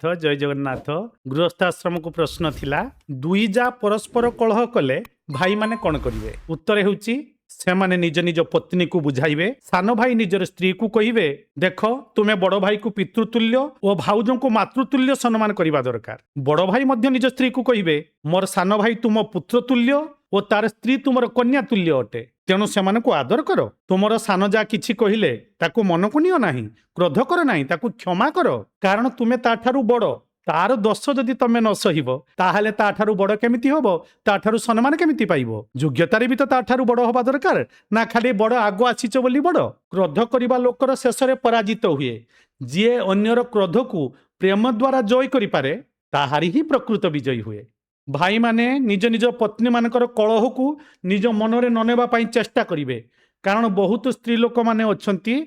जय जगन्नाथ। गृहस्थाश्रम को प्रश्न थिला दुई जा परस्पर कलह कले भाई माने कौन करिवे? उत्तर हेउची से माने निज निज पत्नी को बुझाइबे। सान भाई निजर स्त्री को कहिबे देख तुमे बड़ भाई को पितृतुल्य और भाउजों को मातृतुल्य सम्मान करबा दरकार। बड़ भाई मध्य निज स्त्री को कहिबे मोर सान भाई तुम पुत्र तुल्य और तार स्त्री तुमर कन्या तुल्य अटे, तेणु सेमान को आदर कर। तुमर सान जा किछि कहिले ताकू मन को नियो नाही, क्रोध कर नाही, ताकू क्षमा कर, कारण तुमे ताठारू बड़। तार दोष जदि तमे न सहिब ताहले ताठारू बड़ केमिति हबो, ताठारू सम्मान केमिति पाइबो? योग्यतारे भी तो ताठारू बड़ हबा दरकार ना, खाली बड़ आगो आसीच बोली बड़। क्रोध करिबा लोकर शेषरे पराजित हुए। जिए अन्यर क्रोध को प्रेम द्वारा जय करि पारे ताहारी ही प्रकृत विजयी हुए। भाई माने निज निज पत्नी मानकर कलह को निज मनरे न नेबा पई चेष्टा करिवे, कारण बहुत स्त्री लोक माने अछंती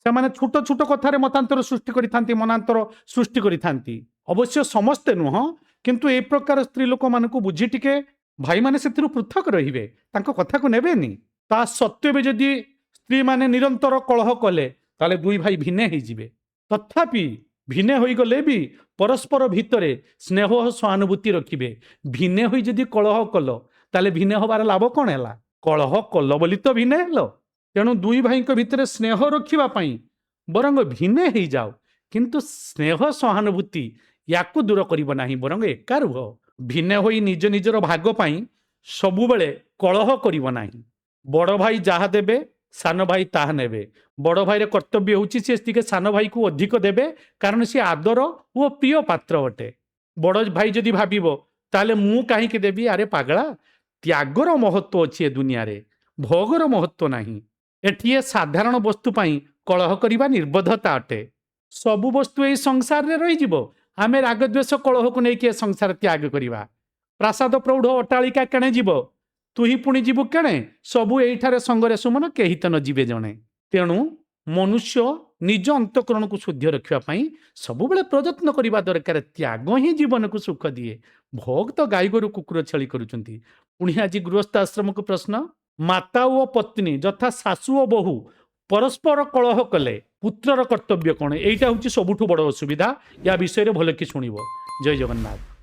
सेमाने छोट छोट कथारे मतांतर सृष्टि करिथांती, मनांतर सृष्टि करिथांती। अवश्य समस्ते नुह, किंतु ए प्रकार स्त्री लोक मानकु बुझी टिके भाई माने सेतिरु पृथक रहिबे, तांको कथा को नेबेनी। ता सत्य भी जदि स्त्री माने निरंतर कलह कले ताले दुई भाई भिन्ने ही जिवे। तथापि भिन्ने होई गले भी परस्पर भितरे स्नेह और सहानुभूति रखिबे। भिन्ने होई जदि कलह कल ताले भिन्ने होबार लाभ कौन हैला? कलह कल बोली तो भिन्ने हेलो। तेणु दुई भाई भितर स्नेह रखिबा पई बरंग भिन्ने ही जाओ, किंतु स्नेह सहानुभूति याकू दूर करिबो नाही, बरंग एका रुह। भिन्ने होई निज निजर भाग पई सबु बेले कलह करिबो नाही। बड़ भाई जहा देबे सान भाई ताहा नेबे। बड़ भाई कर्तव्य होची से ଟିକେ सान भाई को अधिक देबे, कारण से आदर ओ प्रिय पात्र अटे। बड़ भाई जदि भाबिबो ताले मु काहे के देबी, अरे पागला, त्यागर महत्व अछि ए दुनिया रे, भोगर महत्व नाही। एठिए साधारण वस्तु पाई कलह करिबा निर्बोधता अटे। सबु वस्तु ए संसार रे रहि जिवो, आमे राग द्वेष कलह को नै के संसार त्याग करिबा। प्रासाद प्रौढ़ अट्टालिका केणे जीवो, तु ही पुणी जीवु केणे? सबु एइठारे संगरे सुमन, केही त न जीवे जणे। तेणु मनुष्य निज अंतकरण को शुद्ध रखिबा पई सबु बेले प्रयत्न करिबा दरकार। त्याग ही जीवन को सुख दिए। भोग तो गाई गोरु कुकुर छेली करूचंती। पुणी आज गृहस्थ आश्रम को प्रश्न, माता ओ पत्नी जथा सासु ओ बहु परस्पर कलह कले पुत्रर कर्तव्य कौन? एइटा होची सबुठु बड़ असुविधा। या विषय रे भल कि सुनिबो। जय जगन्नाथ।